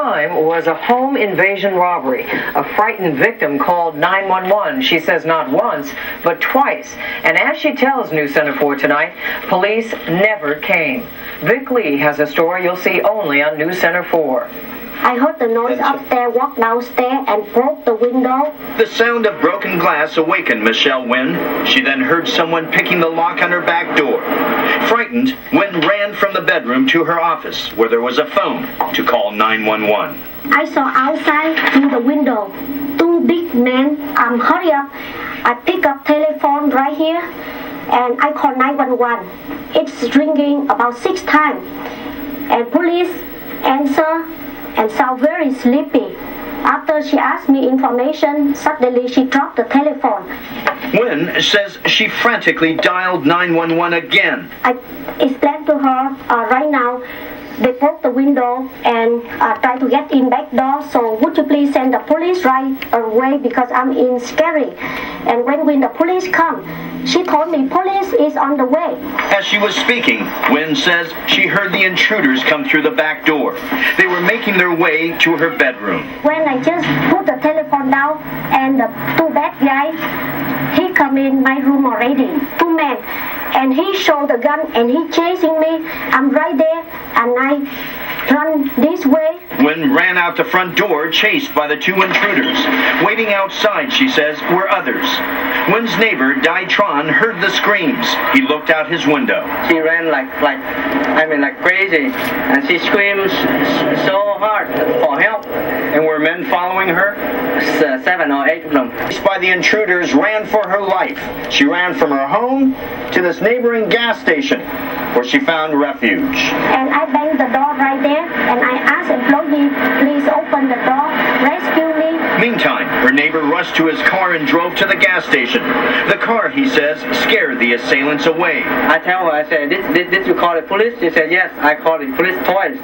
crime was a home invasion robbery. A frightened victim called 911. She says not once, but twice. And as she tells News Center 4 tonight, police never came. Vic Lee has a story you'll see only on News Center 4. I heard the noise upstairs, walked downstairs and broke the window. The sound of broken glass awakened Michelle Nguyen. She then heard someone picking the lock on her back door. Frightened, Nguyen ran from the bedroom to her office, where there was a phone, to call 911. I saw outside through the window two big men. Hurry up. I pick up telephone right here and I call 911. It's ringing about 6 times. And police answer and sound very sleepy. After she asked me information, suddenly she dropped the telephone. Nguyen says she frantically dialed 911 again. I explained to her right now, they broke the window and tried to get in back door, so would you please send the police right away because I'm in scary. And when the police come, she told me police is on the way. As she was speaking, Nguyen says she heard the intruders come through the back door. They were making their way to her bedroom. When I just put the telephone down and the two bad guys, he come in my room already, 2 men. And he showed the gun and he chasing me. I'm right there and I run this way. Nguyen ran out the front door, chased by the 2 intruders. Waiting outside, she says, were others. Nguyen's neighbor, Dai Tron, heard the screams. He looked out his window. She ran like crazy, and she screams so hard for help. And were men following her? 7 or 8 of them. Chased by the intruders, ran for her life. She ran from her home to this neighboring gas station, where she found refuge. And I banged the door right there, and I asked employee, please open the door, rescue me. Meantime, her neighbor rushed to his car and drove to the gas station. The car, he says, scared the assailants away. I tell her, I said, did you call the police? She said, yes, I called the police twice.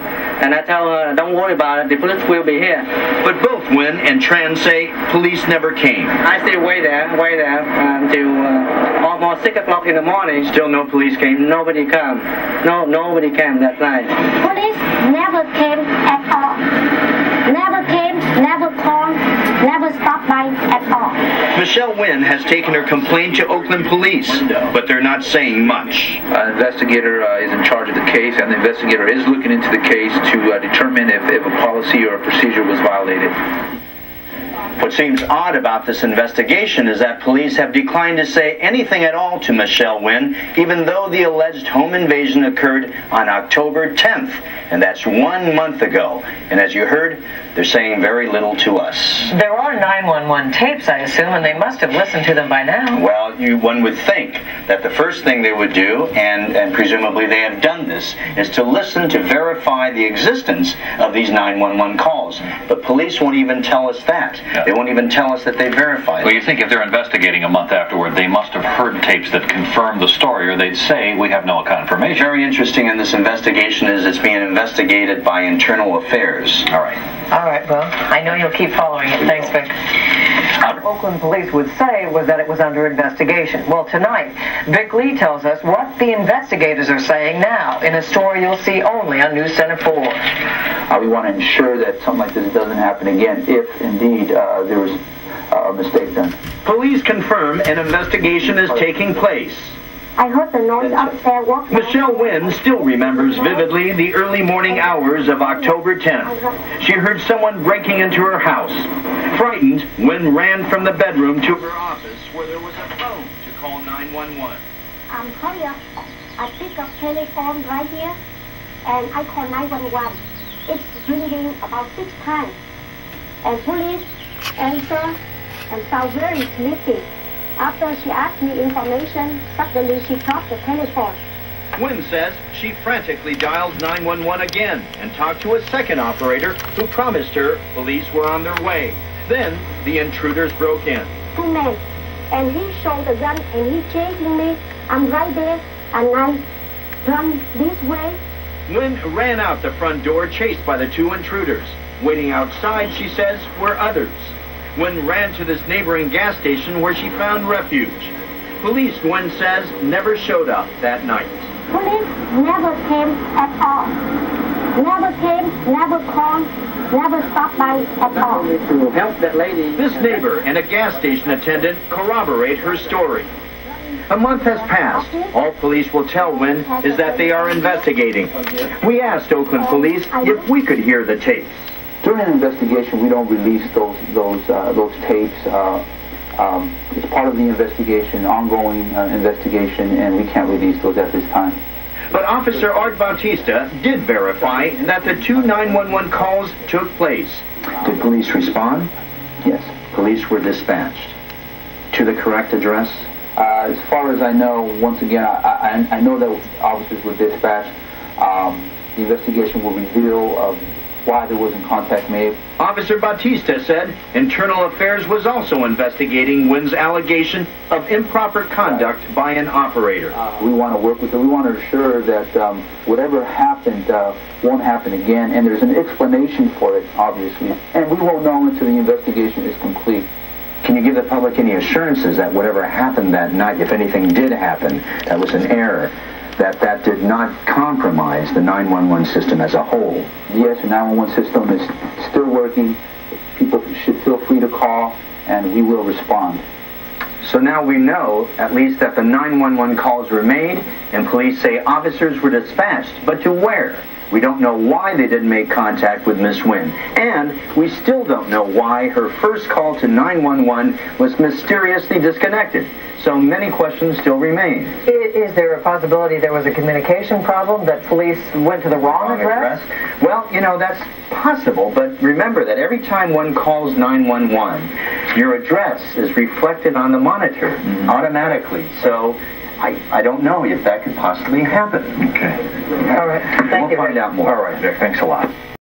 And I tell her, don't worry about it, the police will be here. But both Nguyen and Tran say police never came. I still wait there until almost 6 o'clock in the morning. Still no police came? Nobody came. Nobody came that night. Police never came at all. Never came, never called, never stopped by at all. Michelle Nguyen has taken her complaint to Oakland police, but they're not saying much. An investigator is in charge of the case, and the investigator is looking into the case to determine if a policy or a procedure was violated. What seems odd about this investigation is that police have declined to say anything at all to Michelle Nguyen, even though the alleged home invasion occurred on October 10th, and that's 1 month ago. And as you heard, they're saying very little to us. There are 911 tapes, I assume, and they must have listened to them by now. Well, one would think that the first thing they would do, and presumably they have done this, is to listen to verify the existence of these 911 calls. But police won't even tell us that. They won't even tell us that they verified it. Well, you think if they're investigating a month afterward, they must have heard tapes that confirm the story, or they'd say, we have no confirmation. Very interesting in this investigation is it's being investigated by Internal Affairs. All right, well, I know you'll keep following it. Thanks, Vic. What Oakland police would say was that it was under investigation. Well, tonight, Vic Lee tells us what the investigators are saying now in a story you'll see only on News Center 4. We want to ensure that something like this doesn't happen again if, indeed, there was a mistake done. Police confirm an investigation is taking place. I heard the noise upstairs, walked down. Michelle Nguyen still remembers vividly the early morning hours of October 10th. She heard someone breaking into her house. Frightened, Nguyen ran from the bedroom to her office where there was a phone to call 911. Hurry up. I pick up telephone right here and I call 911. It's ringing about 6 times. And police answer and sound very sleepy. After she asked me information, suddenly she dropped the telephone. Nguyen says she frantically dialed 911 again and talked to a second operator who promised her police were on their way. Then the intruders broke in. 2 men. And he showed the gun and he chasing me. I'm right there and I run this way. Nguyen ran out the front door, chased by the 2 intruders. Waiting outside, she says, were others. Nguyen ran to this neighboring gas station where she found refuge. Police, Nguyen says, never showed up that night. Police never came at all. never came, never called, never stopped by at all. To help that lady. This neighbor and a gas station attendant corroborate her story. A month has passed. All police will tell Wynn is that they are investigating. We asked Oakland police if we could hear the tapes. During an investigation, we don't release those tapes. It's part of the investigation, ongoing investigation, and we can't release those at this time. But Officer Art Bautista did verify that the two 911 calls took place. Did police respond? Yes. Police were dispatched. To the correct address? As far as I know, once again, I know that officers were dispatched. The investigation will reveal why there wasn't contact made. Officer Bautista said Internal Affairs was also investigating Wynn's allegation of improper conduct by an operator. We want to work with her. We want to assure that whatever happened won't happen again, and there's an explanation for it, obviously. And we won't know until the investigation is complete. Can you give the public any assurances that whatever happened that night, if anything did happen, that was an error, that did not compromise the 911 system as a whole? Yes, the 911 system is still working. People should feel free to call, and we will respond. So now we know, at least, that the 911 calls were made, and police say officers were dispatched. But to where? We don't know why they didn't make contact with Miss Wynn. And we still don't know why her first call to 911 was mysteriously disconnected. So many questions still remain. Is there a possibility there was a communication problem, that police went to the wrong address? Well, you know, that's possible, but remember that every time one calls 911, your address is reflected on the monitor automatically. So I don't know if that could possibly happen. Okay. All right. Thank you. We'll find out more. All right, Vic. Thanks a lot.